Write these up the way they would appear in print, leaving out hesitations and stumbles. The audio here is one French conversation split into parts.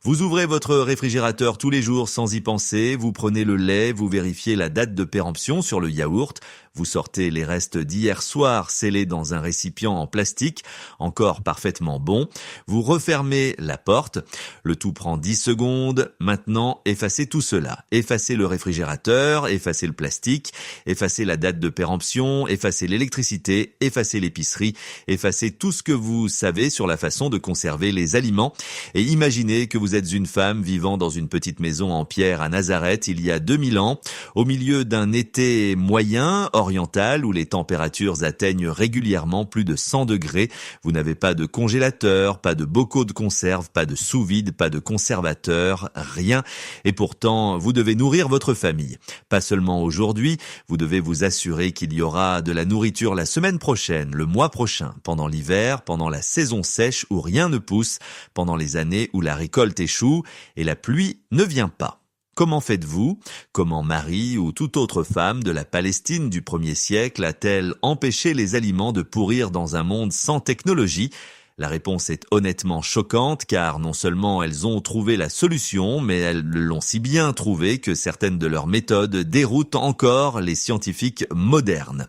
Vous ouvrez votre réfrigérateur tous les jours sans y penser, vous prenez le lait, vous vérifiez la date de péremption sur le yaourt, vous sortez les restes d'hier soir scellés dans un récipient en plastique, encore parfaitement bon, vous refermez la porte, le tout prend 10 secondes, maintenant effacez tout cela, effacez le réfrigérateur, effacez le plastique, effacez la date de péremption, effacez l'électricité, effacez l'épicerie, effacez tout ce que vous savez sur la façon de conserver les aliments et imaginez que vous êtes une femme vivant dans une petite maison en pierre à Nazareth il y a 2000 ans, au milieu d'un été moyen, oriental, où les températures atteignent régulièrement plus de 100 degrés. Vous n'avez pas de congélateur, pas de bocaux de conserve, pas de sous-vide, pas de conservateur, rien. Et pourtant, vous devez nourrir votre famille. Pas seulement aujourd'hui, vous devez vous assurer qu'il y aura de la nourriture la semaine prochaine, le mois prochain, pendant l'hiver, pendant la saison sèche où rien ne pousse, pendant les années où la récolte échoue et la pluie ne vient pas. Comment faites-vous? Comment Marie ou toute autre femme de la Palestine du 1er siècle a-t-elle empêché les aliments de pourrir dans un monde sans technologie? La réponse est honnêtement choquante car non seulement elles ont trouvé la solution, mais elles l'ont si bien trouvée que certaines de leurs méthodes déroutent encore les scientifiques modernes.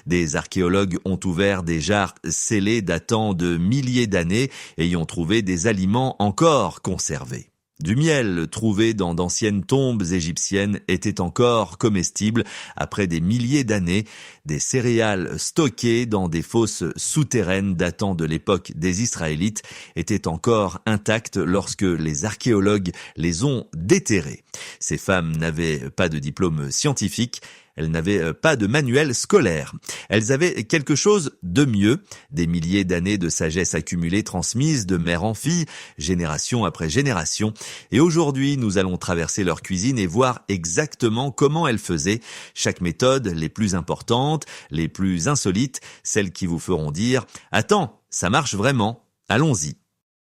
Des archéologues ont ouvert des jarres scellées datant de milliers d'années et y ont trouvé des aliments encore conservés. Du miel trouvé dans d'anciennes tombes égyptiennes était encore comestible après des milliers d'années. Des céréales stockées dans des fosses souterraines datant de l'époque des Israélites étaient encore intactes lorsque les archéologues les ont déterrées. Ces femmes n'avaient pas de diplôme scientifique. Elles n'avaient pas de manuel scolaire. Elles avaient quelque chose de mieux, des milliers d'années de sagesse accumulée transmises de mère en fille, génération après génération. Et aujourd'hui, nous allons traverser leur cuisine et voir exactement comment elles faisaient. Chaque méthode, les plus importantes, les plus insolites, celles qui vous feront dire « Attends, ça marche vraiment, allons-y ».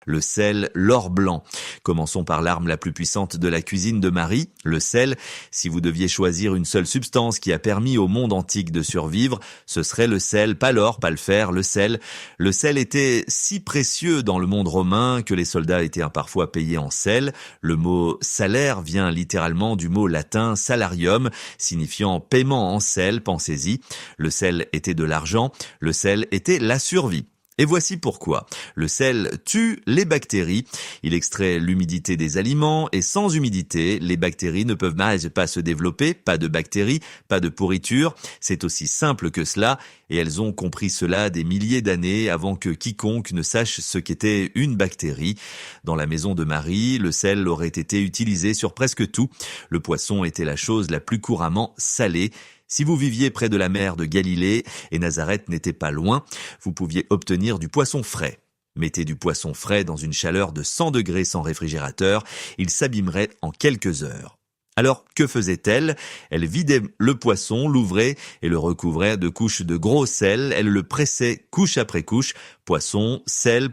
Le sel, l'or blanc. Commençons par l'arme la plus puissante de la cuisine de Marie, le sel. Si vous deviez choisir une seule substance qui a permis au monde antique de survivre, ce serait le sel, pas l'or, pas le fer, le sel. Le sel était si précieux dans le monde romain que les soldats étaient parfois payés en sel. Le mot salaire vient littéralement du mot latin salarium, signifiant paiement en sel, pensez-y. Le sel était de l'argent, le sel était la survie. Et voici pourquoi. Le sel tue les bactéries, il extrait l'humidité des aliments et sans humidité, les bactéries ne peuvent pas se développer, pas de bactéries, pas de pourriture. C'est aussi simple que cela et elles ont compris cela des milliers d'années avant que quiconque ne sache ce qu'était une bactérie. Dans la maison de Marie, le sel aurait été utilisé sur presque tout. Le poisson était la chose la plus couramment salée. Si vous viviez près de la mer de Galilée et Nazareth n'était pas loin, vous pouviez obtenir du poisson frais. Mettez du poisson frais dans une chaleur de 100 degrés sans réfrigérateur, il s'abîmerait en quelques heures. Alors, que faisait-elle? Elle vidait le poisson, l'ouvrait et le recouvrait de couches de gros sel. Elle le pressait couche après couche. Poisson, sel,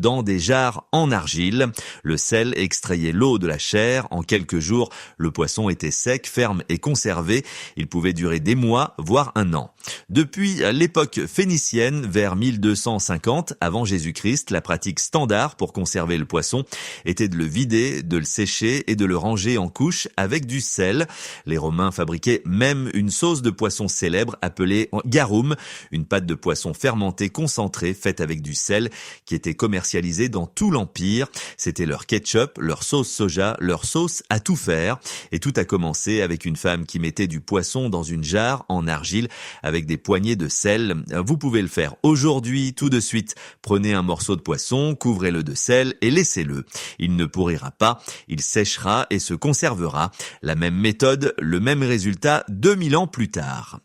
dans des jarres en argile. Le sel extrayait l'eau de la chair. En quelques jours, le poisson était sec, ferme et conservé. Il pouvait durer des mois, voire un an. Depuis l'époque phénicienne, vers 1250 avant Jésus-Christ, la pratique standard pour conserver le poisson était de le vider, de le sécher et de le ranger en couches avec du sel. Les Romains fabriquaient même une sauce de poisson célèbre appelée garum, une pâte de poisson fermentée concentrée faite avec du sel qui était commercialisée dans tout l'Empire. C'était leur ketchup, leur sauce soja, leur sauce à tout faire. Et tout a commencé avec une femme qui mettait du poisson dans une jarre en argile avec des poignées de sel. Vous pouvez le faire aujourd'hui, tout de suite. Prenez un morceau de poisson, couvrez-le de sel et laissez-le. Il ne pourrira pas, il séchera et se conservera. La même méthode, le même résultat 2000 ans plus tard.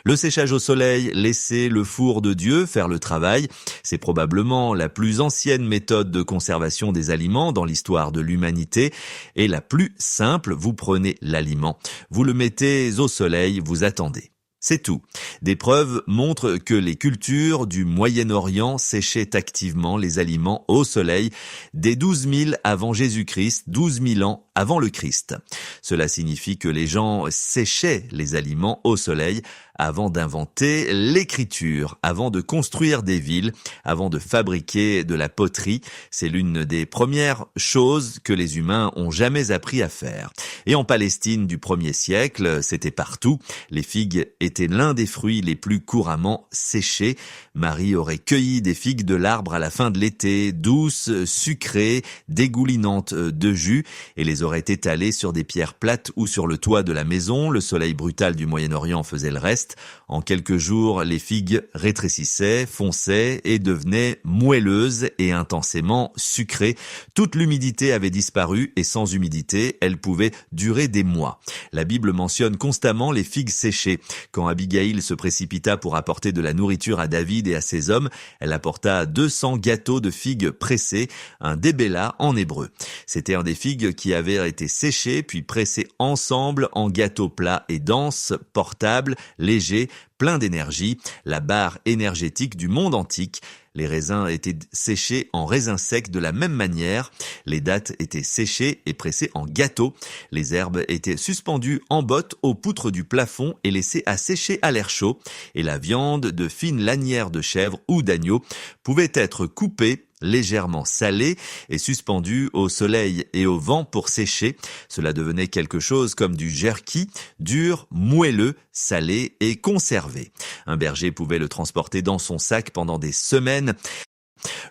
Le séchage au soleil, laisser le four de Dieu faire le travail, c'est probablement la plus ancienne méthode de conservation des aliments dans l'histoire de l'humanité et la plus simple. Vous prenez l'aliment, vous le mettez au soleil, vous attendez. C'est tout. Des preuves montrent que les cultures du Moyen-Orient séchaient activement les aliments au soleil dès 12 000 avant Jésus-Christ, 12 000 ans avant le Christ. Cela signifie que les gens séchaient les aliments au soleil avant d'inventer l'écriture, avant de construire des villes, avant de fabriquer de la poterie. C'est l'une des premières choses que les humains ont jamais appris à faire. Et en Palestine du 1er siècle, c'était partout. Les figues étaient l'un des fruits les plus couramment séchés. Marie aurait cueilli des figues de l'arbre à la fin de l'été, douces, sucrées, dégoulinantes de jus, et les aurait étalées sur des pierres plates ou sur le toit de la maison. Le soleil brutal du Moyen-Orient faisait le reste. En quelques jours, les figues rétrécissaient, fonçaient et devenaient moelleuses et intensément sucrées. Toute l'humidité avait disparu et sans humidité, elles pouvaient durer des mois. La Bible mentionne constamment les figues séchées. Quand Abigail se précipita pour apporter de la nourriture à David et à ses hommes, elle apporta 200 gâteaux de figues pressés, un débella en hébreu. C'était un des figues qui avaient été séchées puis pressées ensemble en gâteaux plats et denses, portables, légers, pleins d'énergie, la barre énergétique du monde antique. Les raisins étaient séchés en raisins secs de la même manière. Les dattes étaient séchées et pressées en gâteaux. Les herbes étaient suspendues en bottes aux poutres du plafond et laissées à sécher à l'air chaud. Et la viande de fines lanières de chèvre ou d'agneau pouvait être coupée, légèrement salée et suspendue au soleil et au vent pour sécher. Cela devenait quelque chose comme du jerky, dur, moelleux, salé et conservé. Un berger pouvait le transporter dans son sac pendant des semaines.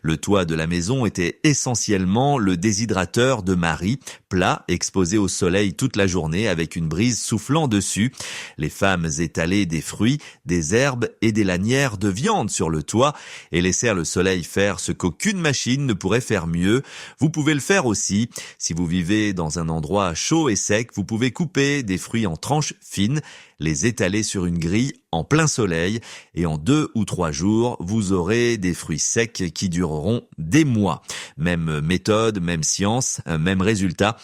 Le toit de la maison était essentiellement le déshydrateur de Marie, plat, exposé au soleil toute la journée avec une brise soufflant dessus. Les femmes étalaient des fruits, des herbes et des lanières de viande sur le toit et laissèrent le soleil faire ce qu'aucune machine ne pourrait faire mieux. Vous pouvez le faire aussi. Si vous vivez dans un endroit chaud et sec, vous pouvez couper des fruits en tranches fines, les étaler sur une grille en plein soleil et en 2 ou 3 jours, vous aurez des fruits secs qui dureront des mois. Même méthode, même science, même résultat.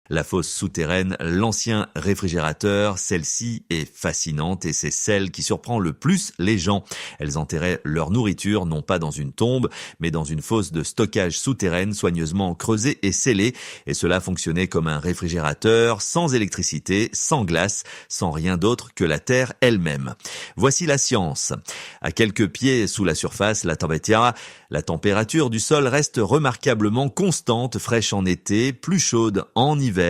La fosse souterraine, l'ancien réfrigérateur, celle-ci est fascinante et c'est celle qui surprend le plus les gens. Elles enterraient leur nourriture non pas dans une tombe, mais dans une fosse de stockage souterraine soigneusement creusée et scellée. Et cela fonctionnait comme un réfrigérateur, sans électricité, sans glace, sans rien d'autre que la terre elle-même. Voici la science. À quelques pieds sous la surface, la température du sol reste remarquablement constante, fraîche en été, plus chaude en hiver.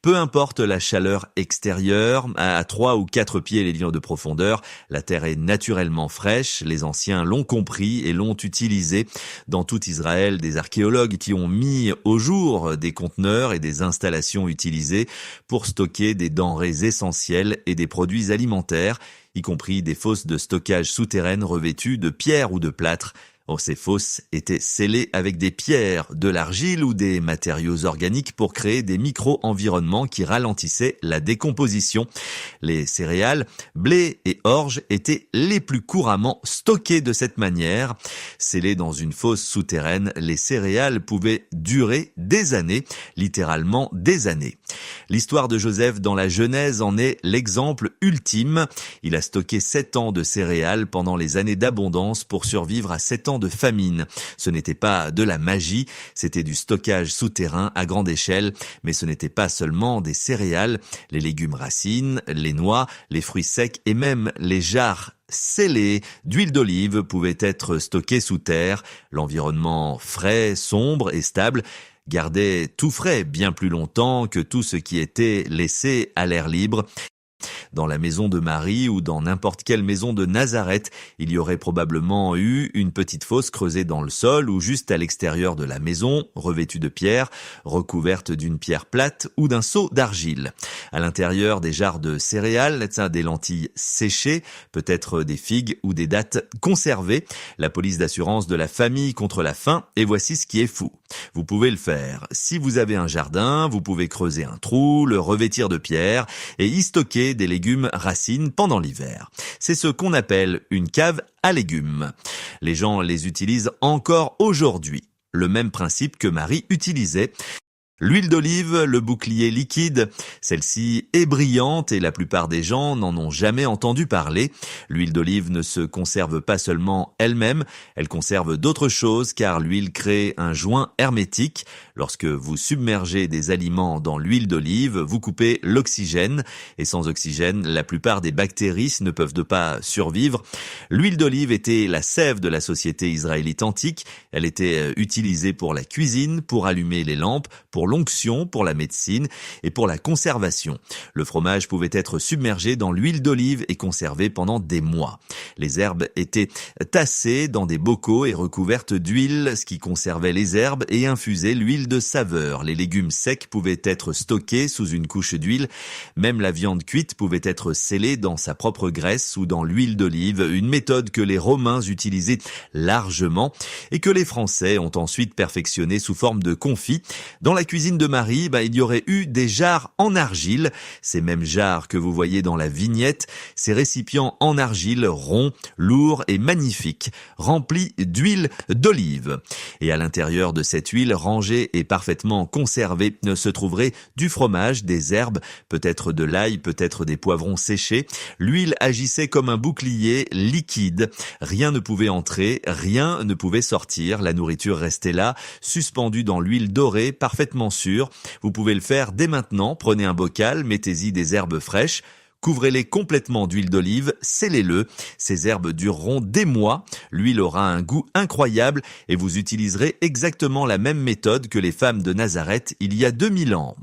Peu importe la chaleur extérieure, à 3 ou 4 pieds les lions de profondeur, la terre est naturellement fraîche. Les anciens l'ont compris et l'ont utilisé. Dans tout Israël, des archéologues qui ont mis au jour des conteneurs et des installations utilisées pour stocker des denrées essentielles et des produits alimentaires, y compris des fosses de stockage souterraines revêtues de pierre ou de plâtre. Ces fosses étaient scellées avec des pierres, de l'argile ou des matériaux organiques pour créer des micro-environnements qui ralentissaient la décomposition. Les céréales, blé et orge étaient les plus couramment stockées de cette manière. Scellées dans une fosse souterraine, les céréales pouvaient durer des années, littéralement des années. L'histoire de Joseph dans la Genèse en est l'exemple ultime. Il a stocké 7 ans de céréales pendant les années d'abondance pour survivre à 7 ans de famine. Ce n'était pas de la magie, c'était du stockage souterrain à grande échelle, mais ce n'était pas seulement des céréales, les légumes racines, les noix, les fruits secs et même les jarres scellés d'huile d'olive pouvaient être stockés sous terre. L'environnement frais, sombre et stable gardait tout frais bien plus longtemps que tout ce qui était laissé à l'air libre. Dans la maison de Marie ou dans n'importe quelle maison de Nazareth, il y aurait probablement eu une petite fosse creusée dans le sol ou juste à l'extérieur de la maison, revêtue de pierre, recouverte d'une pierre plate ou d'un seau d'argile. À l'intérieur des jarres de céréales, des lentilles séchées, peut-être des figues ou des dattes conservées, la police d'assurance de la famille contre la faim, et voici ce qui est fou. Vous pouvez le faire. Si vous avez un jardin, vous pouvez creuser un trou, le revêtir de pierre et y stocker des légumes racines pendant l'hiver. C'est ce qu'on appelle une cave à légumes. Les gens les utilisent encore aujourd'hui. Le même principe que Marie utilisait. L'huile d'olive, le bouclier liquide, celle-ci est brillante et la plupart des gens n'en ont jamais entendu parler. L'huile d'olive ne se conserve pas seulement elle-même, elle conserve d'autres choses car l'huile crée un joint hermétique. Lorsque vous submergez des aliments dans l'huile d'olive, vous coupez l'oxygène. Et sans oxygène, la plupart des bactéries ne peuvent pas survivre. L'huile d'olive était la sève de la société israélite antique. Elle était utilisée pour la cuisine, pour allumer les lampes, pour l'onction, pour la médecine et pour la conservation. Le fromage pouvait être submergé dans l'huile d'olive et conservé pendant des mois. Les herbes étaient tassées dans des bocaux et recouvertes d'huile, ce qui conservait les herbes et infusait l'huile de saveur. Les légumes secs pouvaient être stockés sous une couche d'huile. Même la viande cuite pouvait être scellée dans sa propre graisse ou dans l'huile d'olive, une méthode que les Romains utilisaient largement et que les Français ont ensuite perfectionnée sous forme de confit. Dans la cuisine de Marie, il y aurait eu des jarres en argile, ces mêmes jarres que vous voyez dans la vignette, ces récipients en argile ronds, lourds et magnifiques, remplis d'huile d'olive. Et à l'intérieur de cette huile rangée et parfaitement conservée se trouverait du fromage, des herbes, peut-être de l'ail, peut-être des poivrons séchés. L'huile agissait comme un bouclier liquide. Rien ne pouvait entrer, rien ne pouvait sortir. La nourriture restait là, suspendue dans l'huile dorée, parfaitement sûre. Vous pouvez le faire dès maintenant. Prenez un bocal, mettez-y des herbes fraîches. Couvrez-les complètement d'huile d'olive, scellez-le. Ces herbes dureront des mois. L'huile aura un goût incroyable et vous utiliserez exactement la même méthode que les femmes de Nazareth il y a 2000 ans.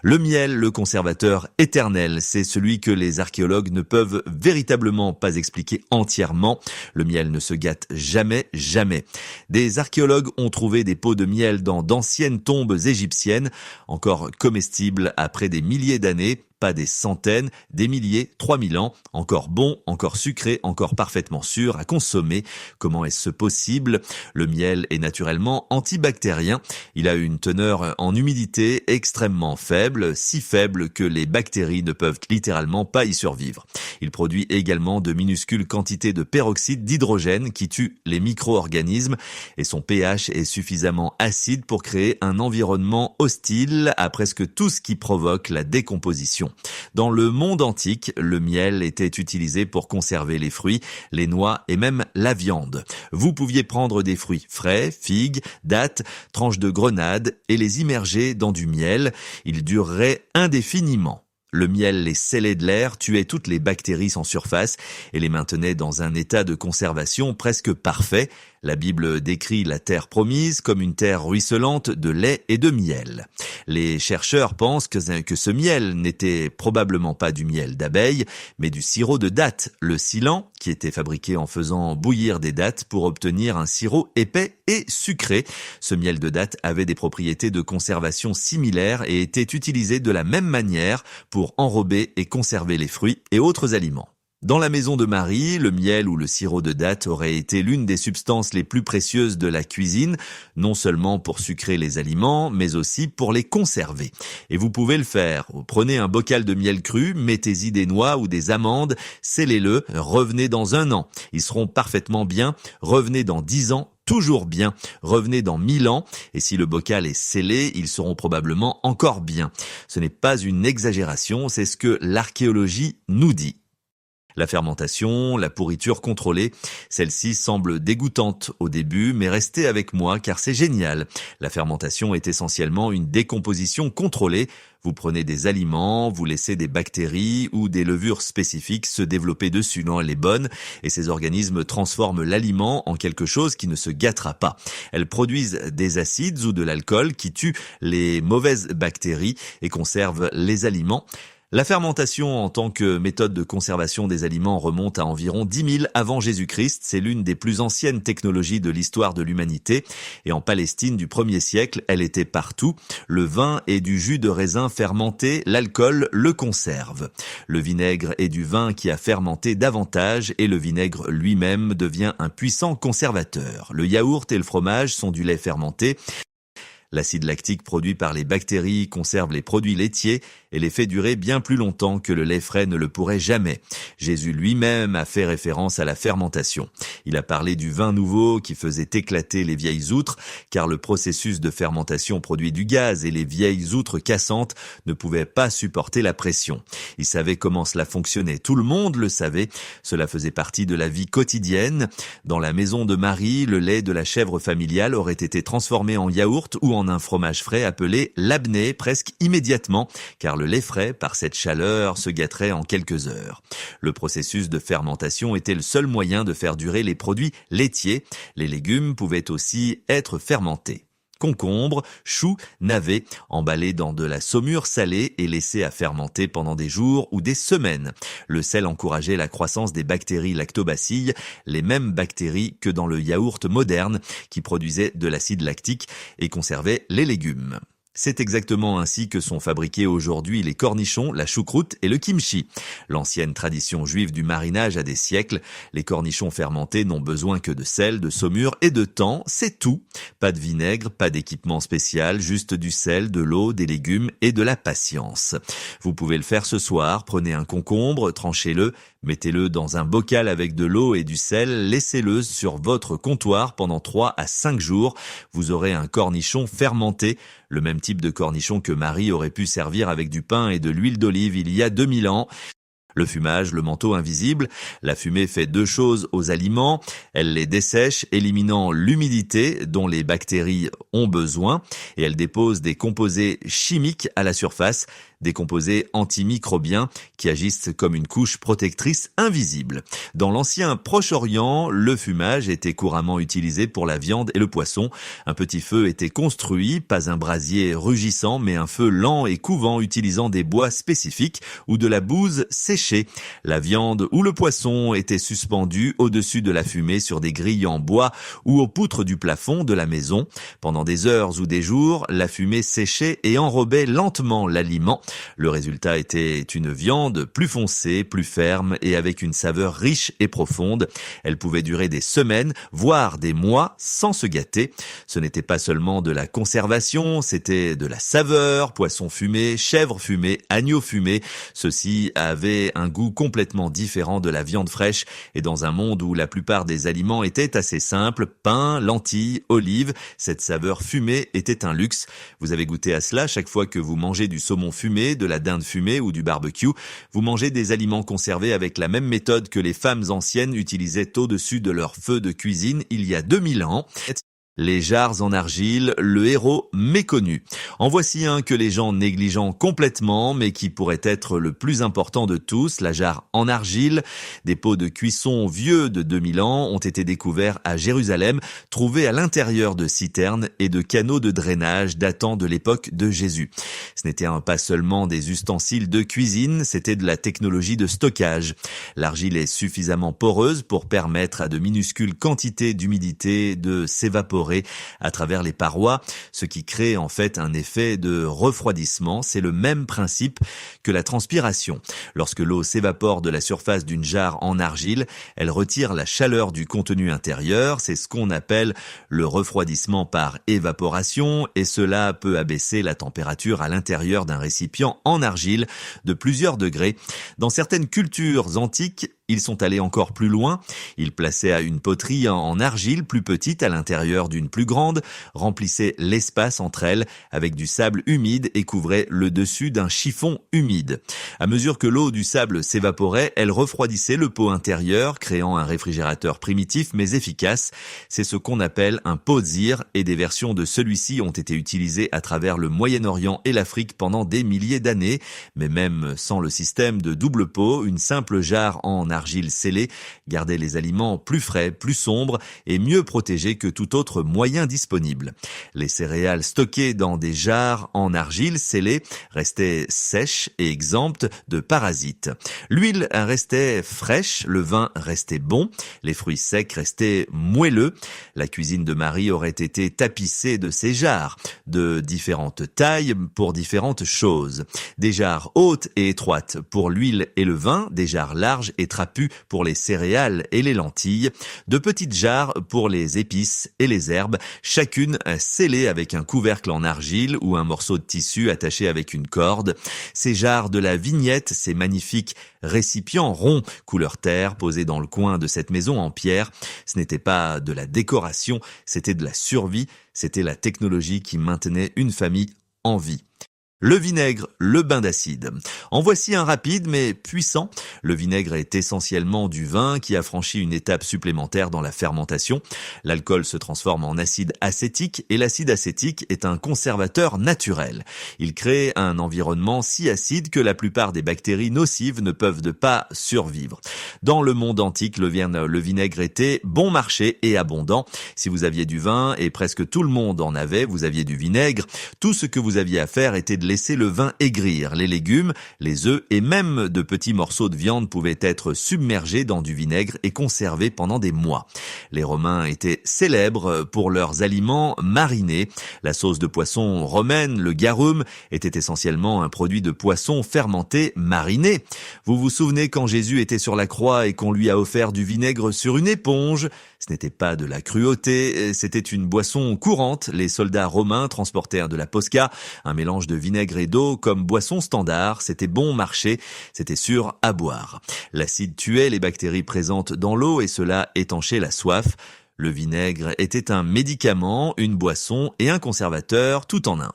Le miel, le conservateur éternel, c'est celui que les archéologues ne peuvent véritablement pas expliquer entièrement. Le miel ne se gâte jamais, jamais. Des archéologues ont trouvé des pots de miel dans d'anciennes tombes égyptiennes, encore comestibles après des milliers d'années. Pas des centaines, des milliers, 3000 ans, encore bon, encore sucré, encore parfaitement sûr à consommer. Comment est-ce possible? Le miel est naturellement antibactérien. Il a une teneur en humidité extrêmement faible, si faible que les bactéries ne peuvent littéralement pas y survivre. Il produit également de minuscules quantités de peroxyde d'hydrogène qui tue les micro-organismes et son pH est suffisamment acide pour créer un environnement hostile à presque tout ce qui provoque la décomposition. Dans le monde antique, le miel était utilisé pour conserver les fruits, les noix et même la viande. Vous pouviez prendre des fruits frais, figues, dattes, tranches de grenade et les immerger dans du miel. Ils dureraient indéfiniment. Le miel les scellait de l'air, tuait toutes les bactéries sans surface et les maintenait dans un état de conservation presque parfait. La Bible décrit la terre promise comme une terre ruisselante de lait et de miel. Les chercheurs pensent que ce miel n'était probablement pas du miel d'abeille, mais du sirop de dattes, le silan, qui était fabriqué en faisant bouillir des dattes pour obtenir un sirop épais et sucré. Ce miel de dattes avait des propriétés de conservation similaires et était utilisé de la même manière pour enrober et conserver les fruits et autres aliments. Dans la maison de Marie, le miel ou le sirop de dattes aurait été l'une des substances les plus précieuses de la cuisine, non seulement pour sucrer les aliments, mais aussi pour les conserver. Et vous pouvez le faire. Prenez un bocal de miel cru, mettez-y des noix ou des amandes, scellez-le, revenez dans 1 an. Ils seront parfaitement bien, revenez dans 10 ans, toujours bien, revenez dans 1000 ans, et si le bocal est scellé, ils seront probablement encore bien. Ce n'est pas une exagération, c'est ce que l'archéologie nous dit. La fermentation, la pourriture contrôlée, celle-ci semble dégoûtante au début, mais restez avec moi car c'est génial. La fermentation est essentiellement une décomposition contrôlée. Vous prenez des aliments, vous laissez des bactéries ou des levures spécifiques se développer dessus. Non, elle est bonne et ces organismes transforment l'aliment en quelque chose qui ne se gâtera pas. Elles produisent des acides ou de l'alcool qui tuent les mauvaises bactéries et conservent les aliments. La fermentation en tant que méthode de conservation des aliments remonte à environ 10 000 avant Jésus-Christ. C'est l'une des plus anciennes technologies de l'histoire de l'humanité. Et en Palestine du 1er siècle, elle était partout. Le vin est du jus de raisin fermenté, l'alcool le conserve. Le vinaigre est du vin qui a fermenté davantage et le vinaigre lui-même devient un puissant conservateur. Le yaourt et le fromage sont du lait fermenté. L'acide lactique produit par les bactéries conserve les produits laitiers et les fait durer bien plus longtemps que le lait frais ne le pourrait jamais. Jésus lui-même a fait référence à la fermentation. Il a parlé du vin nouveau qui faisait éclater les vieilles outres, car le processus de fermentation produit du gaz et les vieilles outres cassantes ne pouvaient pas supporter la pression. Il savait comment cela fonctionnait. Tout le monde le savait. Cela faisait partie de la vie quotidienne. Dans la maison de Marie, le lait de la chèvre familiale aurait été transformé en yaourt ou en en un fromage frais appelé labné presque immédiatement, car le lait frais, par cette chaleur, se gâterait en quelques heures. Le processus de fermentation était le seul moyen de faire durer les produits laitiers. Les légumes pouvaient aussi être fermentés. Concombres, choux, navets, emballés dans de la saumure salée et laissés à fermenter pendant des jours ou des semaines. Le sel encourageait la croissance des bactéries lactobacilles, les mêmes bactéries que dans le yaourt moderne qui produisait de l'acide lactique et conservait les légumes. C'est exactement ainsi que sont fabriqués aujourd'hui les cornichons, la choucroute et le kimchi. L'ancienne tradition juive du marinage a des siècles. Les cornichons fermentés n'ont besoin que de sel, de saumure et de temps, c'est tout. Pas de vinaigre, pas d'équipement spécial, juste du sel, de l'eau, des légumes et de la patience. Vous pouvez le faire ce soir, prenez un concombre, tranchez-le, mettez-le dans un bocal avec de l'eau et du sel, laissez-le sur votre comptoir pendant 3 à 5 jours. Vous aurez un cornichon fermenté, le même type de cornichon que Marie aurait pu servir avec du pain et de l'huile d'olive il y a 2000 ans. Le fumage, le manteau invisible, la fumée fait 2 choses aux aliments, elle les dessèche, éliminant l'humidité dont les bactéries ont besoin, et elle dépose des composés chimiques à la surface, des composés antimicrobiens qui agissent comme une couche protectrice invisible. Dans l'ancien Proche-Orient, le fumage était couramment utilisé pour la viande et le poisson. Un petit feu était construit, pas un brasier rugissant, mais un feu lent et couvant utilisant des bois spécifiques ou de la bouse séchée. La viande ou le poisson était suspendu au-dessus de la fumée sur des grilles en bois ou aux poutres du plafond de la maison. Pendant des heures ou des jours, la fumée séchait et enrobait lentement l'aliment. Le résultat était une viande plus foncée, plus ferme et avec une saveur riche et profonde. Elle pouvait durer des semaines, voire des mois sans se gâter. Ce n'était pas seulement de la conservation, c'était de la saveur, poisson fumé, chèvre fumé, agneau fumé. Ceci avait un goût complètement différent de la viande fraîche et dans un monde où la plupart des aliments étaient assez simples, pain, lentilles, olives, cette saveur fumée était un luxe. Vous avez goûté à cela chaque fois que vous mangez du saumon fumé, de la dinde fumée ou du barbecue. Vous mangez des aliments conservés avec la même méthode que les femmes anciennes utilisaient au-dessus de leur feu de cuisine il y a 2000 ans. Les jarres en argile, le héros méconnu. En voici un que les gens négligeant complètement, mais qui pourrait être le plus important de tous, la jarre en argile. Des pots de cuisson vieux de 2000 ans ont été découverts à Jérusalem, trouvés à l'intérieur de citernes et de canaux de drainage datant de l'époque de Jésus. Ce n'était pas seulement des ustensiles de cuisine, c'était de la technologie de stockage. L'argile est suffisamment poreuse pour permettre à de minuscules quantités d'humidité de s'évaporer à travers les parois, ce qui crée en fait un effet de refroidissement. C'est le même principe que la transpiration. Lorsque l'eau s'évapore de la surface d'une jarre en argile, elle retire la chaleur du contenu intérieur. C'est ce qu'on appelle le refroidissement par évaporation et cela peut abaisser la température à l'intérieur d'un récipient en argile de plusieurs degrés. Dans certaines cultures antiques, ils sont allés encore plus loin. Ils plaçaient une poterie en argile plus petite à l'intérieur d'une plus grande, remplissaient l'espace entre elles avec du sable humide et couvraient le dessus d'un chiffon humide. À mesure que l'eau du sable s'évaporait, elle refroidissait le pot intérieur, créant un réfrigérateur primitif mais efficace. C'est ce qu'on appelle un pot-zir et des versions de celui-ci ont été utilisées à travers le Moyen-Orient et l'Afrique pendant des milliers d'années. Mais même sans le système de double pot, une simple jarre en argile scellée gardait les aliments plus frais, plus sombres et mieux protégés que tout autre moyen disponible. Les céréales stockées dans des jarres en argile scellée restaient sèches et exemptes de parasites. L'huile restait fraîche, le vin restait bon, les fruits secs restaient moelleux. La cuisine de Marie aurait été tapissée de ces jarres, de différentes tailles pour différentes choses. Des jarres hautes et étroites pour l'huile et le vin, des jarres larges et trapues pour les céréales et les lentilles, de petites jarres pour les épices et les herbes, chacune scellée avec un couvercle en argile ou un morceau de tissu attaché avec une corde. Ces jarres de la vignette, ces magnifiques récipients ronds, couleur terre, posés dans le coin de cette maison en pierre, ce n'était pas de la décoration, c'était de la survie, c'était la technologie qui maintenait une famille en vie. Le vinaigre, le bain d'acide. En voici un rapide mais puissant. Le vinaigre est essentiellement du vin qui a franchi une étape supplémentaire dans la fermentation. L'alcool se transforme en acide acétique et l'acide acétique est un conservateur naturel. Il crée un environnement si acide que la plupart des bactéries nocives ne peuvent pas survivre. Dans le monde antique, le vinaigre était bon marché et abondant. Si vous aviez du vin, et presque tout le monde en avait, vous aviez du vinaigre, tout ce que vous aviez à faire était de laisser le vin aigrir. Les légumes, les œufs et même de petits morceaux de viande pouvaient être submergés dans du vinaigre et conservés pendant des mois. Les Romains étaient célèbres pour leurs aliments marinés. La sauce de poisson romaine, le garum, était essentiellement un produit de poisson fermenté mariné. Vous vous souvenez quand Jésus était sur la croix et qu'on lui a offert du vinaigre sur une éponge? Ce n'était pas de la cruauté, c'était une boisson courante. Les soldats romains transportèrent de la posca, un mélange de vinaigre et d'eau comme boisson standard. C'était bon marché, c'était sûr à boire. L'acide tuait les bactéries présentes dans l'eau et cela étanchait la soif. Le vinaigre était un médicament, une boisson et un conservateur tout en un.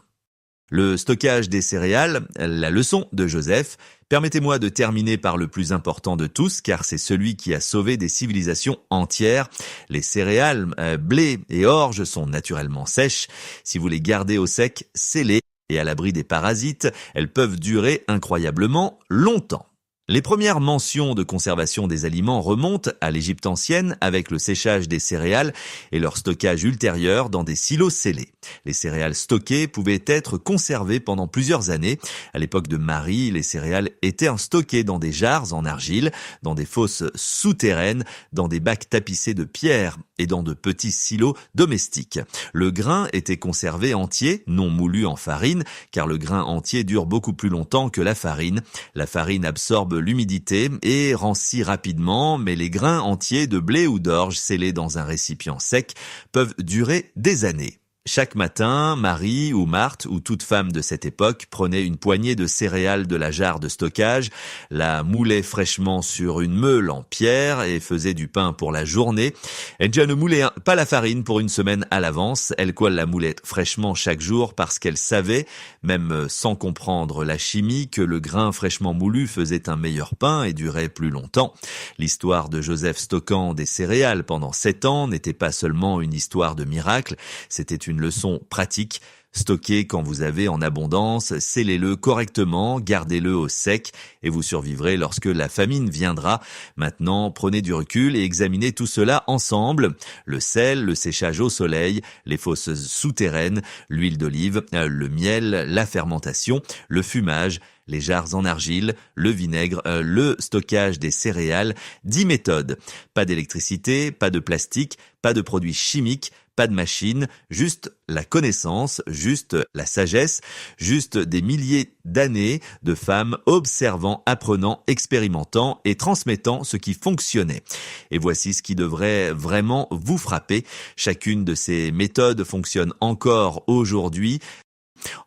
Le stockage des céréales, la leçon de Joseph. Permettez-moi de terminer par le plus important de tous, car c'est celui qui a sauvé des civilisations entières. Les céréales, blé et orge sont naturellement sèches. Si vous les gardez au sec, scellées et à l'abri des parasites, elles peuvent durer incroyablement longtemps. Les premières mentions de conservation des aliments remontent à l'Égypte ancienne avec le séchage des céréales et leur stockage ultérieur dans des silos scellés. Les céréales stockées pouvaient être conservées pendant plusieurs années. À l'époque de Marie, les céréales étaient stockées dans des jarres en argile, dans des fosses souterraines, dans des bacs tapissés de pierre et dans de petits silos domestiques. Le grain était conservé entier, non moulu en farine, car le grain entier dure beaucoup plus longtemps que la farine. La farine absorbe l'humidité et rancit rapidement, mais les grains entiers de blé ou d'orge scellés dans un récipient sec peuvent durer des années. Chaque matin, Marie ou Marthe ou toute femme de cette époque prenait une poignée de céréales de la jarre de stockage, la moulait fraîchement sur une meule en pierre et faisait du pain pour la journée. Elle ne moulait pas la farine pour une semaine à l'avance, elle la moulait fraîchement chaque jour parce qu'elle savait, même sans comprendre la chimie, que le grain fraîchement moulu faisait un meilleur pain et durait plus longtemps. L'histoire de Joseph stockant des céréales pendant 7 ans n'était pas seulement une histoire de miracle, c'était une leçon pratique. Stockez quand vous avez en abondance, scellez-le correctement, gardez-le au sec et vous survivrez lorsque la famine viendra. Maintenant, prenez du recul et examinez tout cela ensemble. Le sel, le séchage au soleil, les fosses souterraines, l'huile d'olive, le miel, la fermentation, le fumage, les jarres en argile, le vinaigre, le stockage des céréales. 10 méthodes. Pas d'électricité, pas de plastique, pas de produits chimiques, pas de machine, juste la connaissance, juste la sagesse, juste des milliers d'années de femmes observant, apprenant, expérimentant et transmettant ce qui fonctionnait. Et voici ce qui devrait vraiment vous frapper. Chacune de ces méthodes fonctionne encore aujourd'hui.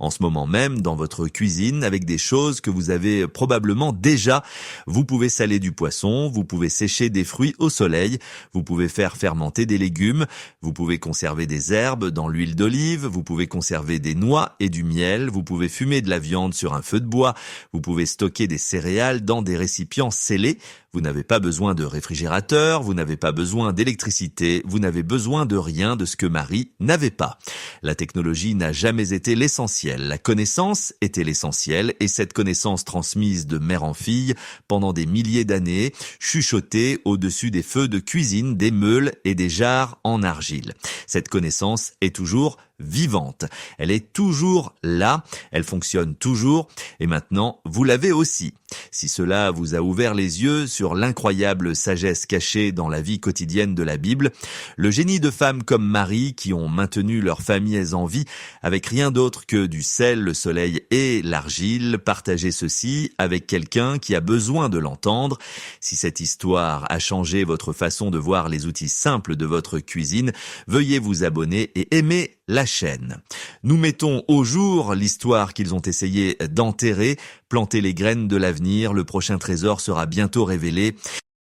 En ce moment même, dans votre cuisine, avec des choses que vous avez probablement déjà. Vous pouvez saler du poisson, vous pouvez sécher des fruits au soleil, vous pouvez faire fermenter des légumes, vous pouvez conserver des herbes dans l'huile d'olive, vous pouvez conserver des noix et du miel, vous pouvez fumer de la viande sur un feu de bois, vous pouvez stocker des céréales dans des récipients scellés. Vous n'avez pas besoin de réfrigérateur, vous n'avez pas besoin d'électricité, vous n'avez besoin de rien de ce que Marie n'avait pas. La technologie n'a jamais été l'essentiel, la connaissance était l'essentiel et cette connaissance transmise de mère en fille pendant des milliers d'années, chuchotée au-dessus des feux de cuisine, des meules et des jarres en argile. Cette connaissance est toujours vivante. Elle est toujours là, elle fonctionne toujours et maintenant vous l'avez aussi. Si cela vous a ouvert les yeux sur l'incroyable sagesse cachée dans la vie quotidienne de la Bible, le génie de femmes comme Marie qui ont maintenu leurs familles en vie avec rien d'autre que du sel, le soleil et l'argile, partagez ceci avec quelqu'un qui a besoin de l'entendre. Si cette histoire a changé votre façon de voir les outils simples de votre cuisine, veuillez vous abonner et aimer la chaîne. Nous mettons au jour l'histoire qu'ils ont essayé d'enterrer, planter les graines de l'avenir, le prochain trésor sera bientôt révélé.